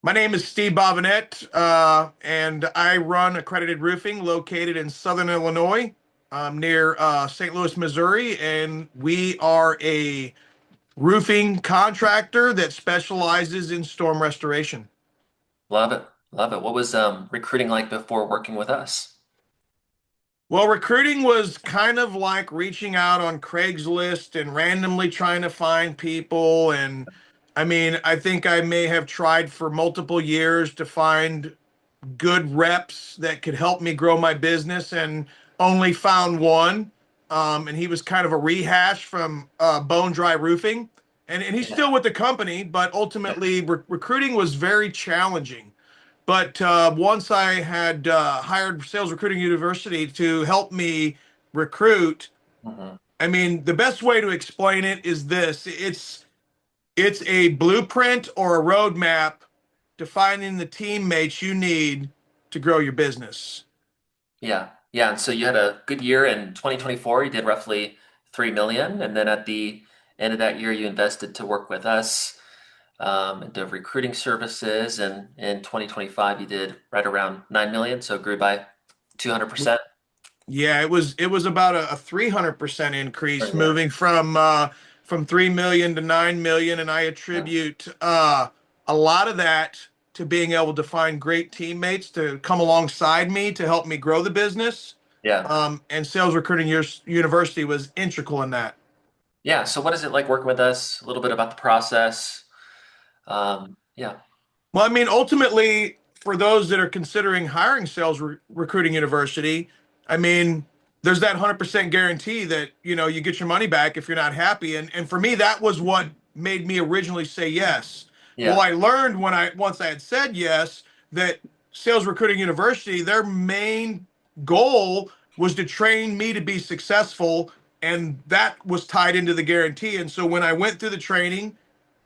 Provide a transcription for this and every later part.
My name is Steve Bobinet, and I run Accredited Roofing located in Southern Illinois, near St. Louis, Missouri. And we are a roofing contractor that specializes in storm restoration. Love it. Love it. What was recruiting like before working with us? Well, recruiting was kind of like reaching out on Craigslist and randomly trying to find people. And I think I may have tried for multiple years to find good reps that could help me grow my business and only found one. And he was kind of a rehash from Bone Dry Roofing. And he's Yeah. still with the company, but ultimately recruiting was very challenging. But once I had hired Sales Recruiting University to help me recruit, hmm the best way to explain it is this: it's a blueprint or a roadmap defining the teammates you need to grow your business. Yeah. Yeah. And so you had a good year in 2024. You did roughly 3 million. And then at the end of that year, you invested to work with us into recruiting services. And in 2025, you did right around 9 million. So it grew by 200%. Yeah, it was about a 300% increase Yeah. moving from 3 million to 9 million, and I Yeah. attribute a lot of that to being able to find great teammates to come alongside me to help me grow the business. Yeah. And Sales Recruiting University was integral in that. Yeah. So what is it like working with us? A little bit about the process. Yeah. Well, ultimately, for those that are considering hiring Recruiting University, I mean, there's that 100% guarantee that, you get your money back if you're not happy. And for me, that was what made me originally say yes. Well, Yeah. I learned once I had said yes, that Sales Recruiting University, their main goal was to train me to be successful, and that was tied into the guarantee. And so when I went through the training,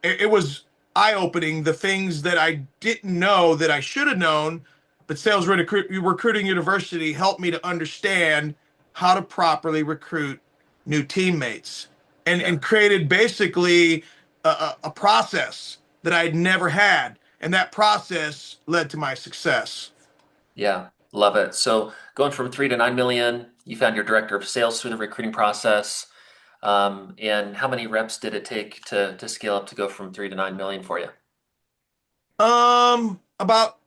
it was eye-opening, the things that I didn't know that I should have known. But Recruiting University helped me to understand how to properly recruit new teammates, and Yeah. created basically a process that I'd never had, and that process led to my success. Yeah, love it. So going from 3 to 9 million, you found your director of sales through the recruiting process. And how many reps did it take to scale up to go from 3 to 9 million for you? About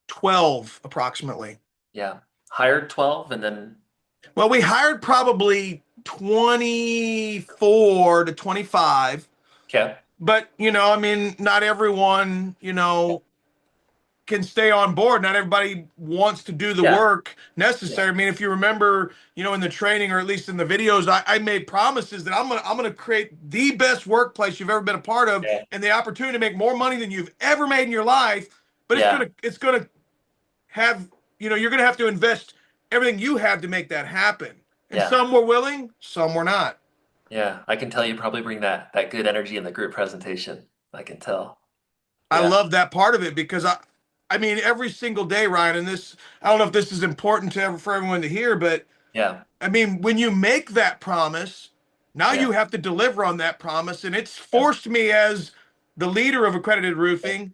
12 approximately. Yeah, hired 12 and then Well, we hired probably 24 to 25. okay. But, not everyone, can stay on board. Not everybody wants to do the Yeah, work yeah, necessary. If you remember, in the training, or at least in the videos, I made promises that I'm gonna create the best workplace you've ever been a part of, yeah, and the opportunity to make more money than you've ever made in your life. But yeah, it's gonna have, you're gonna have to invest everything you have to make that happen. And yeah, some were willing, some were not. yeah. I can tell you probably bring that good energy in the group presentation. I can tell. I Yeah, love that part of it because every single day, Ryan, and this, I don't know if this is important for everyone to hear, but yeah, when you make that promise, now yeah, you have to deliver on that promise. And it's yeah, forced me, as the leader of Accredited Roofing,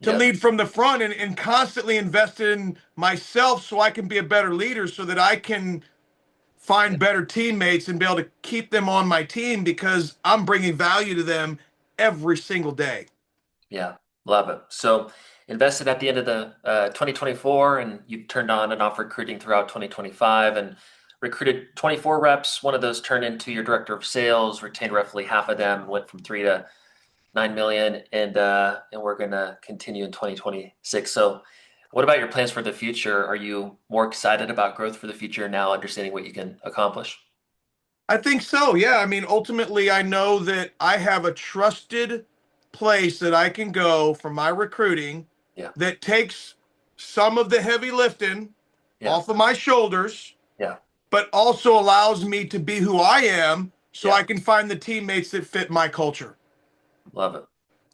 to yeah, lead from the front, and constantly invest in myself so I can be a better leader, so that I can yeah. find better teammates and be able to keep them on my team because I'm bringing value to them every single day. Yeah, love it. So invested at the end of the 2024, and you turned on and off recruiting throughout 2025, and recruited 24 reps. One of those turned into your director of sales, retained roughly half of them, went from 3 to 9 million, and we're gonna continue in 2026. So, what about your plans for the future? Are you more excited about growth for the future now, understanding what you can accomplish? I think so. Yeah. Ultimately, I know that I have a trusted place that I can go for my recruiting Yeah, that takes some of the heavy lifting yeah, off of my shoulders, yeah, but also allows me to be who I am so yeah. I can find the teammates that fit my culture. Love it.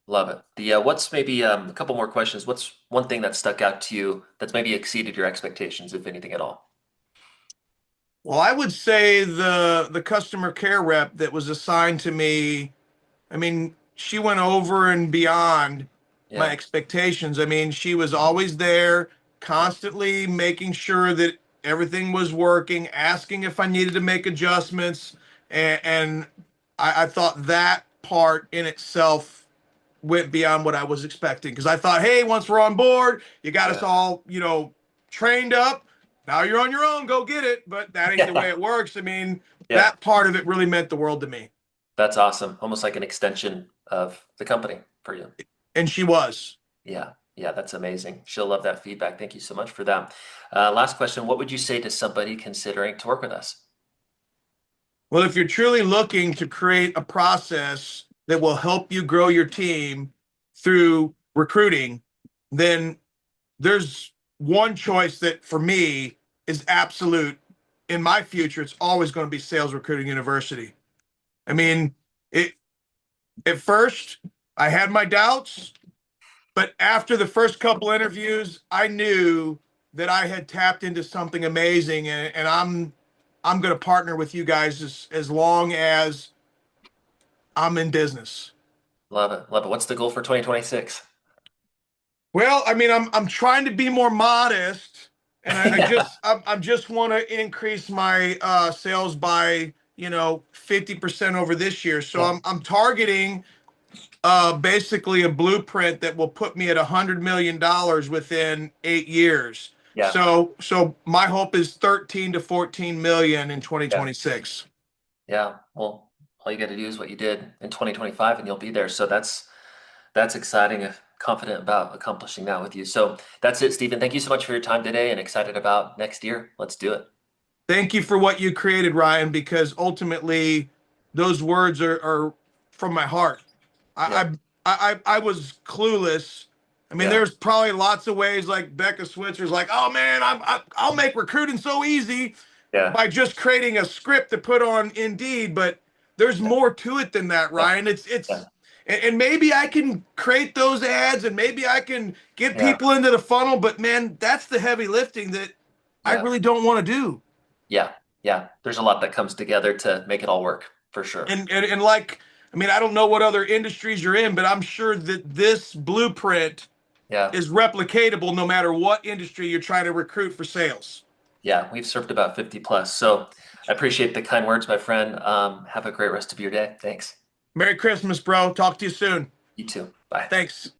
Love it. The what's maybe a couple more questions. What's one thing that stuck out to you that's maybe exceeded your expectations, if anything at all? Well, I would say the customer care rep that was assigned to me, she went over and beyond my Yeah. expectations. I mean, she was always there, constantly making sure that everything was working, asking if I needed to make adjustments, and I thought that part in itself went beyond what I was expecting because I thought, hey, once we're on board, you got us Yeah. all, trained up. Now you're on your own, go get it. But that ain't the way Yeah. it works. I mean, Yeah. that part of it really meant the world to me. That's awesome. Almost like an extension of the company for you. And she was. Yeah. Yeah. That's amazing. She'll love that feedback. Thank you so much for that. Last question. What would you say to somebody considering to work with us? Well, if you're truly looking to create a process that will help you grow your team through recruiting, then there's one choice that for me is absolute. In my future, it's always going to be Sales Recruiting University. I mean, it at first I had my doubts, but after the first couple interviews, I knew that I had tapped into something amazing, and I'm going to partner with you guys as long as I'm in business. Love it. Love it. What's the goal for 2026? Well, I mean, I'm trying to be more modest, and Yeah. I'm just want to increase my sales by 50% over this year. So Yeah. I'm targeting basically a blueprint that will put me at $100 million within 8 years. Yeah. So my hope is 13 to 14 million in Yeah. 2026. Yeah. Well, all you got to do is what you did in 2025 and you'll be there. So that's exciting. Confident about accomplishing that with you. So that's it, Stephen. Thank you so much for your time today and excited about next year. Let's do it. Thank you for what you created, Ryan, because ultimately those words are from my heart. Yeah. I I was clueless. I mean, Yeah. there's probably lots of ways like Becca Switzer's like, oh man, I'll make recruiting so easy Yeah. by just creating a script to put on Indeed, but there's Yeah. more to it than that, Yeah. Ryan. Yeah. And maybe I can create those ads and maybe I can get Yeah. people into the funnel, but man, that's the heavy lifting that I Yeah. really don't want to do. Yeah. Yeah. There's a lot that comes together to make it all work for sure. And like, I mean, I don't know what other industries you're in, but I'm sure that this blueprint Yeah. is replicatable no matter what industry you're trying to recruit for sales. Yeah. We've served about 50 plus. So I appreciate the kind words, my friend. Have a great rest of your day. Thanks. Merry Christmas, bro. Talk to you soon. You too. Bye. Thanks.